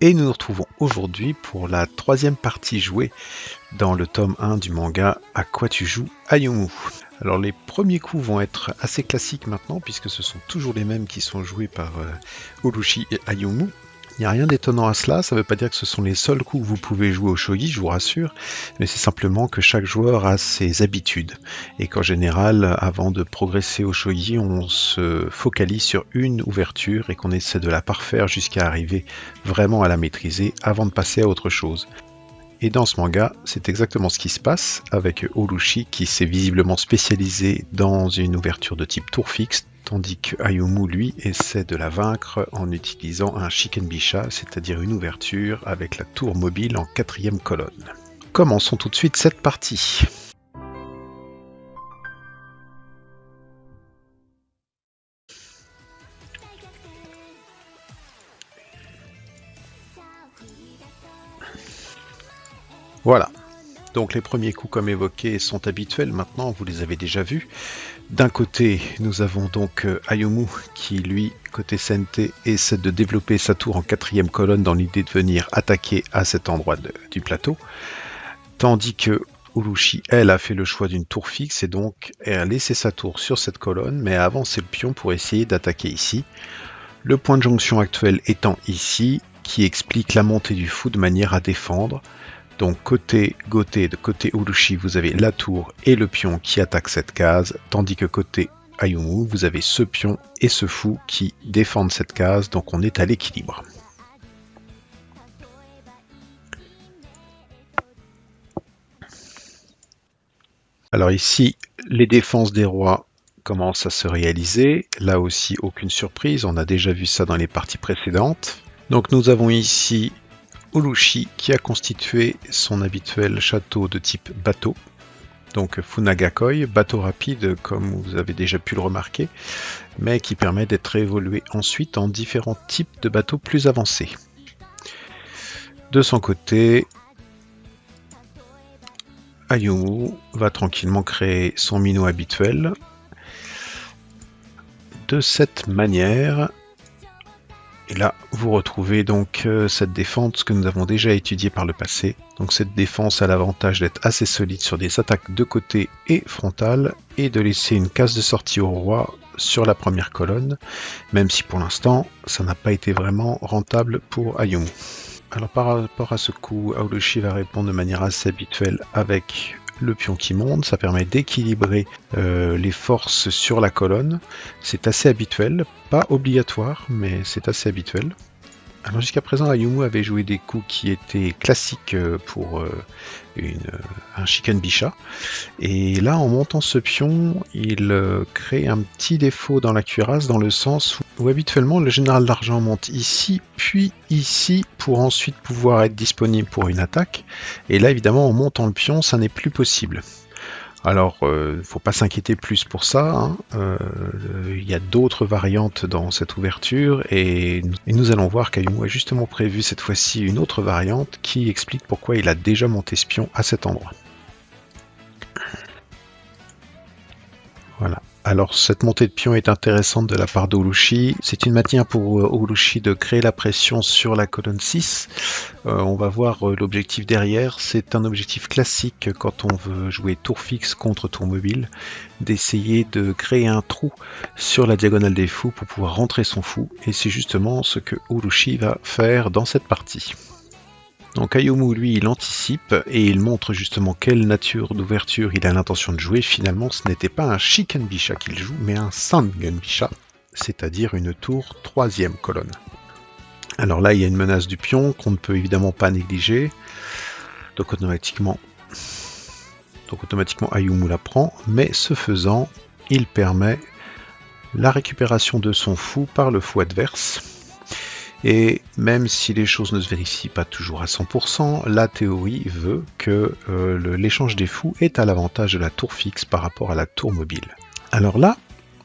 Et nous nous retrouvons aujourd'hui pour la troisième partie jouée dans le tome 1 du manga À quoi tu joues Ayumu. Alors les premiers coups vont être assez classiques maintenant puisque ce sont toujours les mêmes qui sont joués par Urushi et Ayumu. Il n'y a rien d'étonnant à cela, ça ne veut pas dire que ce sont les seuls coups que vous pouvez jouer au shogi, je vous rassure, mais c'est simplement que chaque joueur a ses habitudes, et qu'en général, avant de progresser au shogi, on se focalise sur une ouverture et qu'on essaie de la parfaire jusqu'à arriver vraiment à la maîtriser avant de passer à autre chose. Et dans ce manga, c'est exactement ce qui se passe avec Urushi qui s'est visiblement spécialisé dans une ouverture de type tour fixe, tandis que Ayumu, lui, essaie de la vaincre en utilisant un Shikenbisha, c'est-à-dire une ouverture avec la tour mobile en 4e colonne. Commençons tout de suite cette partie. Voilà. Donc les premiers coups comme évoqué sont habituels, maintenant vous les avez déjà vus. D'un côté, nous avons donc Ayumu qui lui, côté Sente, essaie de développer sa tour en 4e colonne dans l'idée de venir attaquer à cet endroit du plateau. Tandis que Urushi, elle, a fait le choix d'une tour fixe et donc elle a laissé sa tour sur cette colonne, mais a avancé le pion pour essayer d'attaquer ici. Le point de jonction actuel étant ici, qui explique la montée du fou de manière à défendre. Donc côté Urushi, vous avez la tour et le pion qui attaquent cette case, tandis que côté Ayumu, vous avez ce pion et ce fou qui défendent cette case, donc on est à l'équilibre. Alors ici, les défenses des rois commencent à se réaliser. Là aussi, aucune surprise, on a déjà vu ça dans les parties précédentes. Donc nous avons ici Urushi qui a constitué son habituel château de type bateau, donc Funagakoi, bateau rapide comme vous avez déjà pu le remarquer, mais qui permet d'être évolué ensuite en différents types de bateaux plus avancés. De son côté, Ayumu va tranquillement créer son minot habituel. De cette manière, et là, vous retrouvez donc cette défense que nous avons déjà étudiée par le passé. Donc cette défense a l'avantage d'être assez solide sur des attaques de côté et frontales et de laisser une case de sortie au roi sur la première colonne, même si pour l'instant, ça n'a pas été vraiment rentable pour Ayumu. Alors par rapport à ce coup, Urushi va répondre de manière assez habituelle avec le pion qui monte, ça permet d'équilibrer les forces sur la colonne. C'est assez habituel, pas obligatoire, mais c'est assez habituel. Alors jusqu'à présent, Ayumu avait joué des coups qui étaient classiques pour un Shikenbisha. Et là, en montant ce pion, il crée un petit défaut dans la cuirasse, dans le sens où habituellement le général d'argent monte ici, puis ici, pour ensuite pouvoir être disponible pour une attaque. Et là, évidemment, en montant le pion, ça n'est plus possible. Alors, faut pas s'inquiéter plus pour ça, hein. Il y a d'autres variantes dans cette ouverture et nous allons voir qu'Ayumu a justement prévu cette fois-ci une autre variante qui explique pourquoi il a déjà monté ce pion à cet endroit. Voilà. Alors cette montée de pion est intéressante de la part d'Urushi. C'est une manière pour Urushi de créer la pression sur la colonne 6. On va voir l'objectif derrière. C'est un objectif classique quand on veut jouer tour fixe contre tour mobile, d'essayer de créer un trou sur la diagonale des fous pour pouvoir rentrer son fou. Et c'est justement ce que Urushi va faire dans cette partie. Donc Ayumu, lui, il anticipe et il montre justement quelle nature d'ouverture il a l'intention de jouer. Finalement, ce n'était pas un Shikenbisha qu'il joue, mais un Sangenbisha, c'est-à-dire une tour 3e colonne. Alors là, il y a une menace du pion qu'on ne peut évidemment pas négliger. Donc automatiquement Ayumu la prend, mais ce faisant, il permet la récupération de son fou par le fou adverse. Et même si les choses ne se vérifient pas toujours à 100%, la théorie veut que l'échange des fous est à l'avantage de la tour fixe par rapport à la tour mobile. Alors là,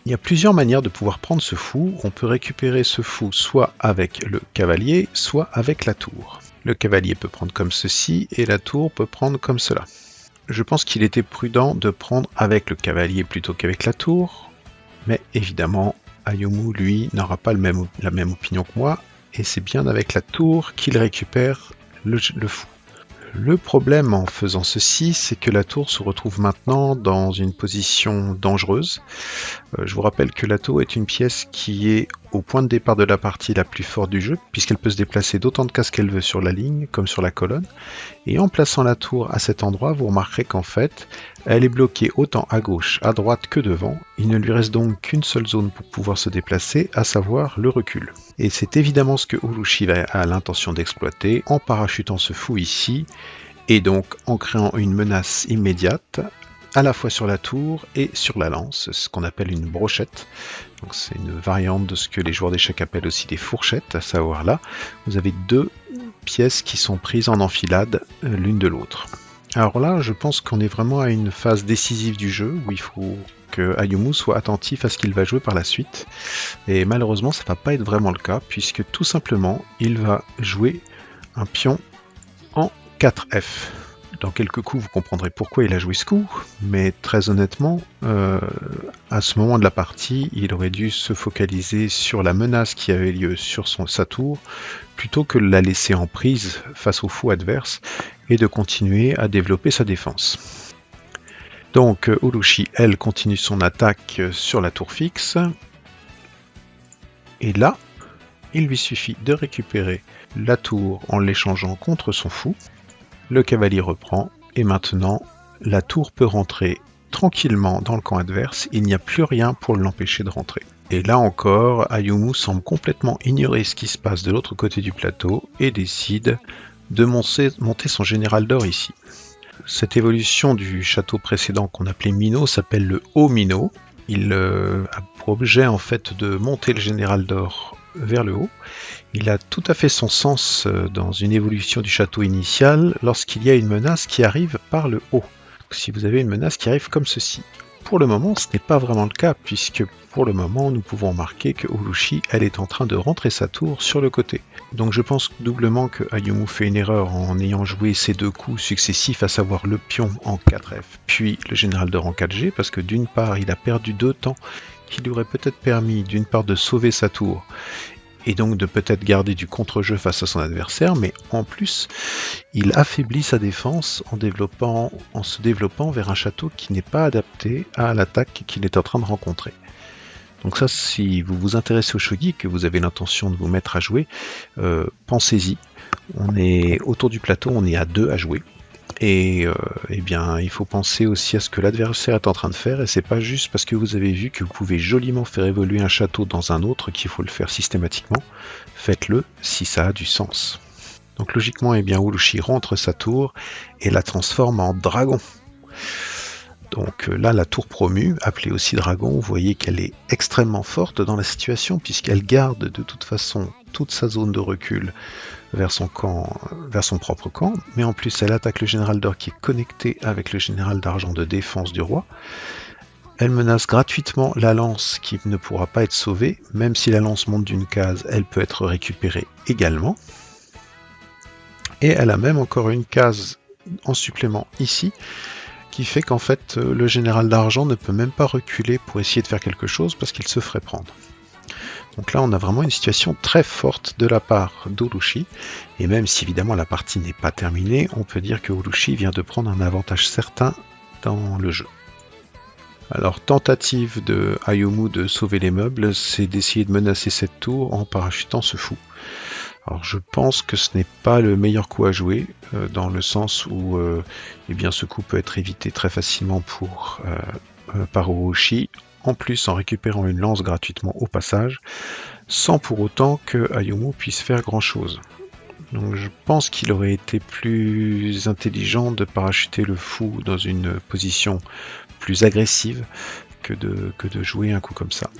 il y a plusieurs manières de pouvoir prendre ce fou. On peut récupérer ce fou soit avec le cavalier, soit avec la tour. Le cavalier peut prendre comme ceci et la tour peut prendre comme cela. Je pense qu'il était prudent de prendre avec le cavalier plutôt qu'avec la tour, mais évidemment, Ayumu, lui, n'aura pas la même opinion que moi et c'est bien avec la tour qu'il récupère le fou. Le problème en faisant ceci, c'est que la tour se retrouve maintenant dans une position dangereuse. Je vous rappelle que la tour est une pièce qui est au point de départ de la partie la plus forte du jeu, puisqu'elle peut se déplacer d'autant de cases qu'elle veut sur la ligne comme sur la colonne. Et en plaçant la tour à cet endroit, vous remarquerez qu'en fait, elle est bloquée autant à gauche, à droite que devant. Il ne lui reste donc qu'une seule zone pour pouvoir se déplacer, à savoir le recul. Et c'est évidemment ce que Urushi a l'intention d'exploiter en parachutant ce fou ici, et donc en créant une menace immédiate, à la fois sur la tour et sur la lance, ce qu'on appelle une brochette. Donc c'est une variante de ce que les joueurs d'échecs appellent aussi des fourchettes, à savoir là, vous avez deux pièces qui sont prises en enfilade l'une de l'autre. Alors là, je pense qu'on est vraiment à une phase décisive du jeu, où il faut que Ayumu soit attentif à ce qu'il va jouer par la suite. Et malheureusement, ça ne va pas être vraiment le cas, puisque tout simplement, il va jouer un pion en 4F. Dans quelques coups, vous comprendrez pourquoi il a joué ce coup, mais très honnêtement, à ce moment de la partie, il aurait dû se focaliser sur la menace qui avait lieu sur sa tour, plutôt que de la laisser en prise face au fou adverse, et de continuer à développer sa défense. Donc Urushi, elle, continue son attaque sur la tour fixe, et là, il lui suffit de récupérer la tour en l'échangeant contre son fou. Le cavalier reprend, et maintenant, la tour peut rentrer tranquillement dans le camp adverse, il n'y a plus rien pour l'empêcher de rentrer. Et là encore, Ayumu semble complètement ignorer ce qui se passe de l'autre côté du plateau, et décide de monter son général d'or ici. Cette évolution du château précédent qu'on appelait Mino s'appelle le Haut Mino. Il a pour objet en fait de monter le général d'or vers le haut. Il a tout à fait son sens dans une évolution du château initial lorsqu'il y a une menace qui arrive par le haut. Si vous avez une menace qui arrive comme ceci. Pour le moment, ce n'est pas vraiment le cas, puisque pour le moment, nous pouvons remarquer que Urushi, elle est en train de rentrer sa tour sur le côté. Donc je pense doublement que Ayumu fait une erreur en ayant joué ces deux coups successifs, à savoir le pion en 4F, puis le général d'or en 4G, parce que d'une part, il a perdu 2 temps qui lui aurait peut-être permis d'une part de sauver sa tour, et donc de peut-être garder du contre-jeu face à son adversaire, mais en plus, il affaiblit sa défense en se développant vers un château qui n'est pas adapté à l'attaque qu'il est en train de rencontrer. Donc ça, si vous vous intéressez au shogi, que vous avez l'intention de vous mettre à jouer, pensez-y. On est autour du plateau, on est à 2 à jouer. Et eh bien, il faut penser aussi à ce que l'adversaire est en train de faire, et c'est pas juste parce que vous avez vu que vous pouvez joliment faire évoluer un château dans un autre qu'il faut le faire systématiquement. Faites-le si ça a du sens. Donc logiquement, eh bien, Urushi rentre sa tour et la transforme en dragon. Donc là, la tour promue, appelée aussi dragon, vous voyez qu'elle est extrêmement forte dans la situation, puisqu'elle garde de toute façon toute sa zone de recul vers son propre camp, mais en plus elle attaque le général d'or qui est connecté avec le général d'argent de défense du roi. Elle menace gratuitement la lance qui ne pourra pas être sauvée, même si la lance monte d'une case, elle peut être récupérée également. Et elle a même encore une case en supplément ici, qui fait qu'en fait le général d'argent ne peut même pas reculer pour essayer de faire quelque chose parce qu'il se ferait prendre. Donc là, on a vraiment une situation très forte de la part d'Urushi, et même si évidemment la partie n'est pas terminée, on peut dire que Urushi vient de prendre un avantage certain dans le jeu. Alors, tentative de Ayumu de sauver les meubles, c'est d'essayer de menacer cette tour en parachutant ce fou. Alors je pense que ce n'est pas le meilleur coup à jouer, dans le sens où eh bien, ce coup peut être évité très facilement par Urushi, en plus en récupérant une lance gratuitement au passage, sans pour autant que Ayumu puisse faire grand chose. Donc je pense qu'il aurait été plus intelligent de parachuter le fou dans une position plus agressive que de jouer un coup comme ça.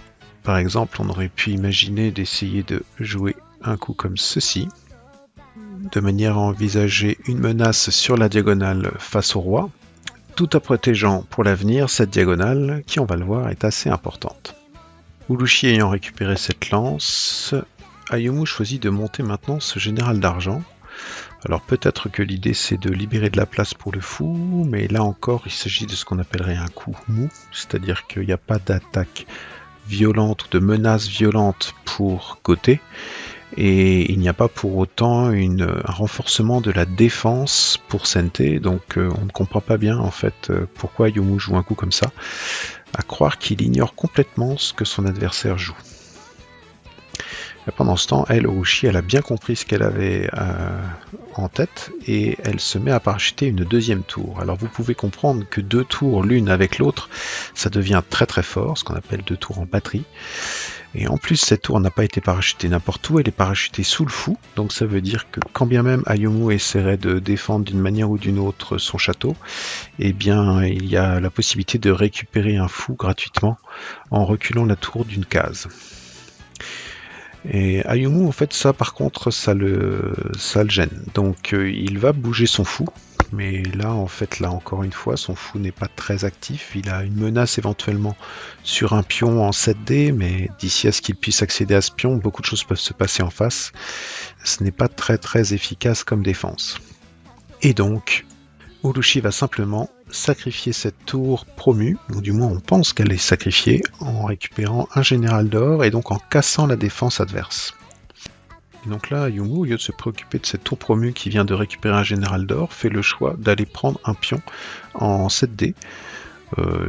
Par exemple, on aurait pu imaginer d'essayer de jouer un coup comme ceci, de manière à envisager une menace sur la diagonale face au roi, tout en protégeant pour l'avenir cette diagonale qui, on va le voir, est assez importante. Urushi ayant récupéré cette lance, Ayumu choisit de monter maintenant ce général d'argent. Alors peut-être que l'idée c'est de libérer de la place pour le fou, mais là encore il s'agit de ce qu'on appellerait un coup mou, c'est-à-dire qu'il n'y a pas d'attaque violente ou de menace violente pour côté, Et il n'y a pas pour autant un renforcement de la défense pour Sente, donc on ne comprend pas bien en fait pourquoi Ayumu joue un coup comme ça, à croire qu'il ignore complètement ce que son adversaire joue. Et pendant ce temps, elle, Urushi, elle a bien compris ce qu'elle avait en tête et elle se met à parachuter une deuxième tour. Alors vous pouvez comprendre que 2 tours l'une avec l'autre, ça devient très très fort, ce qu'on appelle 2 tours en batterie. Et en plus, cette tour n'a pas été parachutée n'importe où, elle est parachutée sous le fou. Donc ça veut dire que quand bien même Ayumu essaierait de défendre d'une manière ou d'une autre son château, eh bien il y a la possibilité de récupérer un fou gratuitement en reculant la tour d'une case. Et Ayumu, en fait, ça par contre, ça le gêne. Donc il va bouger son fou. Mais là, en fait, là encore une fois, son fou n'est pas très actif. Il a une menace éventuellement sur un pion en 7D, mais d'ici à ce qu'il puisse accéder à ce pion, beaucoup de choses peuvent se passer en face. Ce n'est pas très très efficace comme défense. Et donc, Urushi va simplement sacrifier cette tour promue, ou du moins on pense qu'elle est sacrifiée, en récupérant un général d'or et donc en cassant la défense adverse. Et donc là, Ayumu, au lieu de se préoccuper de cette tour promue qui vient de récupérer un général d'or, fait le choix d'aller prendre un pion en 7D.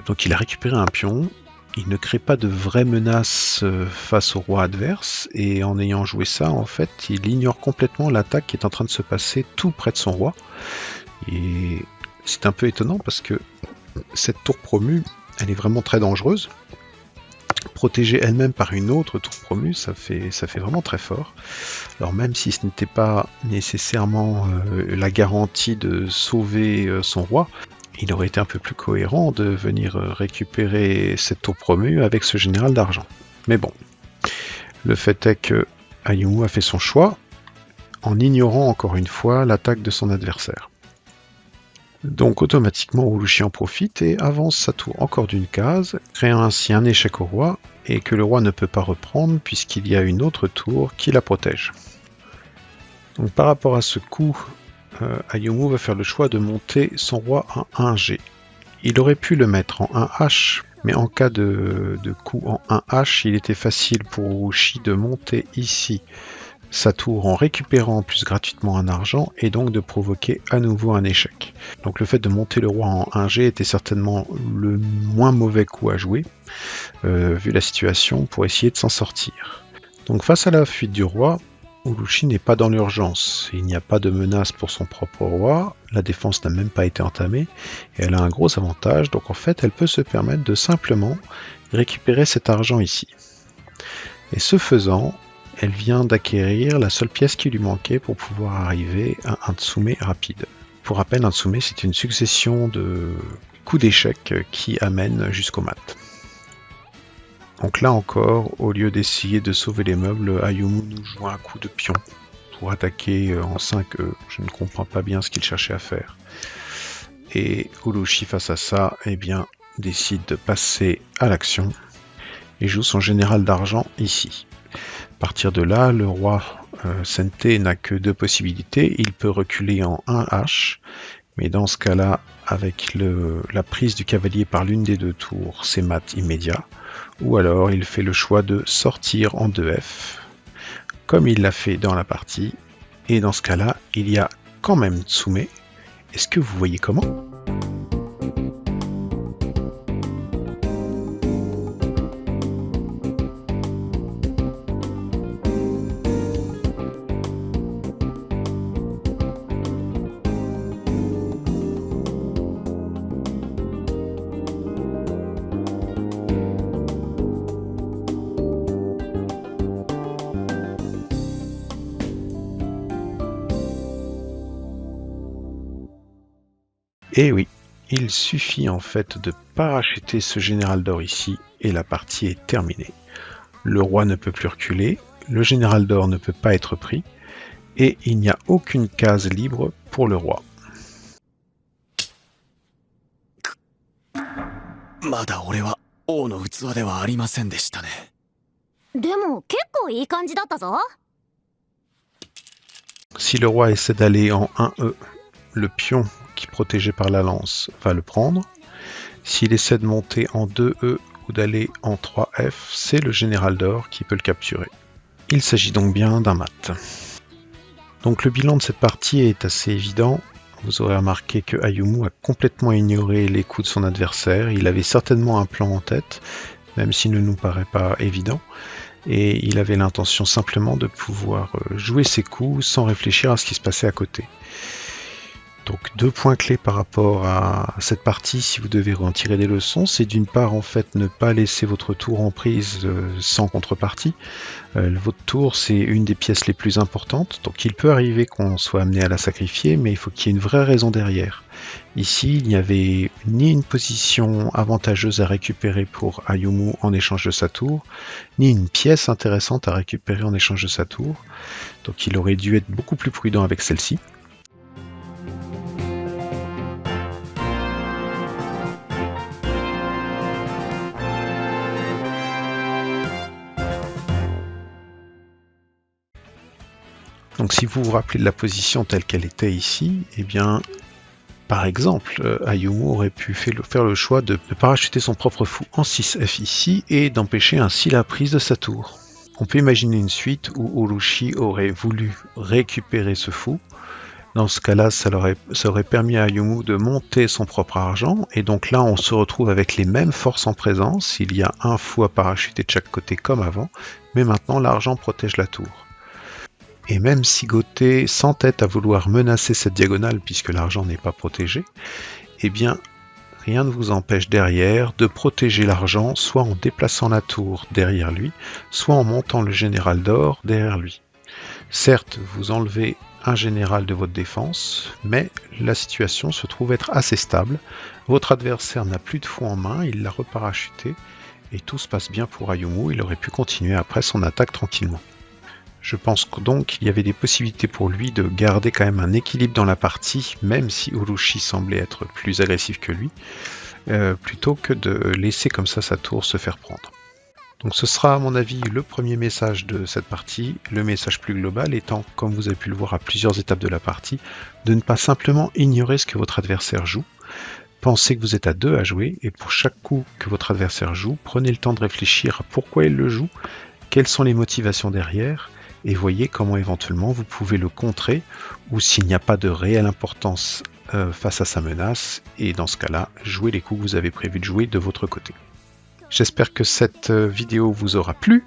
Donc il a récupéré un pion, il ne crée pas de vraie menace face au roi adverse, et en ayant joué ça, en fait, il ignore complètement l'attaque qui est en train de se passer tout près de son roi. Et c'est un peu étonnant parce que cette tour promue, elle est vraiment très dangereuse. Protégée elle-même par une autre tour promue, ça fait vraiment très fort. Alors même si ce n'était pas nécessairement la garantie de sauver son roi, il aurait été un peu plus cohérent de venir récupérer cette tour promue avec ce général d'argent. Mais bon, le fait est que Ayumu a fait son choix en ignorant encore une fois l'attaque de son adversaire. Donc automatiquement Urushi en profite et avance sa tour encore d'une case, créant ainsi un échec au roi, et que le roi ne peut pas reprendre puisqu'il y a une autre tour qui la protège. Donc par rapport à ce coup, Ayumu va faire le choix de monter son roi en 1G. Il aurait pu le mettre en 1H, mais en cas de coup en 1H, il était facile pour Urushi de monter ici sa tour en récupérant en plus gratuitement un argent et donc de provoquer à nouveau un échec. Donc le fait de monter le roi en 1G était certainement le moins mauvais coup à jouer, vu la situation, pour essayer de s'en sortir. Donc face à la fuite du roi, Urushi n'est pas dans l'urgence, il n'y a pas de menace pour son propre roi, la défense n'a même pas été entamée, et elle a un gros avantage, donc en fait elle peut se permettre de simplement récupérer cet argent ici. Et ce faisant, elle vient d'acquérir la seule pièce qui lui manquait pour pouvoir arriver à un Tsume rapide. Pour rappel, un Tsume, c'est une succession de coups d'échec qui amènent jusqu'au mat. Donc là encore, au lieu d'essayer de sauver les meubles, Ayumu nous joue un coup de pion pour attaquer en 5E. Je ne comprends pas bien ce qu'il cherchait à faire. Et Urushi, face à ça, eh bien, décide de passer à l'action et joue son général d'argent ici. À partir de là, le roi Sente n'a que 2 possibilités. Il peut reculer en 1H, mais dans ce cas-là, avec la prise du cavalier par l'une des 2 tours, c'est mat immédiat. Ou alors il fait le choix de sortir en 2F, comme il l'a fait dans la partie. Et dans ce cas-là, il y a quand même Tsume. Est-ce que vous voyez comment ? Et oui, il suffit en fait de parachuter ce général d'or ici et la partie est terminée. Le roi ne peut plus reculer, le général d'or ne peut pas être pris et il n'y a aucune case libre pour le roi. まだ俺は王の器ではありませんでしたね。でも結構いい感じだったぞ。Si le roi essaie d'aller en 1E, le pion qui est protégé par la lance va le prendre. S'il essaie de monter en 2E ou d'aller en 3F, c'est le général d'or qui peut le capturer. Il s'agit donc bien d'un mat. Donc le bilan de cette partie est assez évident. Vous aurez remarqué que Ayumu a complètement ignoré les coups de son adversaire. Il avait certainement un plan en tête, même s'il ne nous paraît pas évident. Et il avait l'intention simplement de pouvoir jouer ses coups sans réfléchir à ce qui se passait à côté. Donc 2 points clés par rapport à cette partie, si vous devez en tirer des leçons, c'est d'une part en fait ne pas laisser votre tour en prise sans contrepartie. Votre tour c'est une des pièces les plus importantes, donc il peut arriver qu'on soit amené à la sacrifier, mais il faut qu'il y ait une vraie raison derrière. Ici, il n'y avait ni une position avantageuse à récupérer pour Ayumu en échange de sa tour, ni une pièce intéressante à récupérer en échange de sa tour, donc il aurait dû être beaucoup plus prudent avec celle-ci. Donc si vous vous rappelez de la position telle qu'elle était ici, eh bien, par exemple, Ayumu aurait pu faire le choix de parachuter son propre fou en 6F ici et d'empêcher ainsi la prise de sa tour. On peut imaginer une suite où Urushi aurait voulu récupérer ce fou. Dans ce cas-là, ça aurait permis à Ayumu de monter son propre argent, et donc là on se retrouve avec les mêmes forces en présence. Il y a un fou à parachuter de chaque côté comme avant, mais maintenant l'argent protège la tour. Et même si Goté s'entête à vouloir menacer cette diagonale puisque l'argent n'est pas protégé, eh bien rien ne vous empêche derrière de protéger l'argent soit en déplaçant la tour derrière lui, soit en montant le général d'or derrière lui. Certes, vous enlevez un général de votre défense, mais la situation se trouve être assez stable. Votre adversaire n'a plus de fou en main, il l'a reparachuté, et tout se passe bien pour Ayumu, il aurait pu continuer après son attaque tranquillement. Je pense donc qu'il y avait des possibilités pour lui de garder quand même un équilibre dans la partie, même si Urushi semblait être plus agressif que lui, plutôt que de laisser comme ça sa tour se faire prendre. Donc ce sera à mon avis le premier message de cette partie, le message plus global étant, comme vous avez pu le voir à plusieurs étapes de la partie, de ne pas simplement ignorer ce que votre adversaire joue. Pensez que vous êtes à 2 à jouer, et pour chaque coup que votre adversaire joue, prenez le temps de réfléchir à pourquoi il le joue, quelles sont les motivations derrière, et voyez comment éventuellement vous pouvez le contrer, ou s'il n'y a pas de réelle importance face à sa menace, et dans ce cas-là, jouez les coups que vous avez prévu de jouer de votre côté. J'espère que cette vidéo vous aura plu,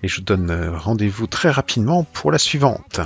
et je vous donne rendez-vous très rapidement pour la suivante.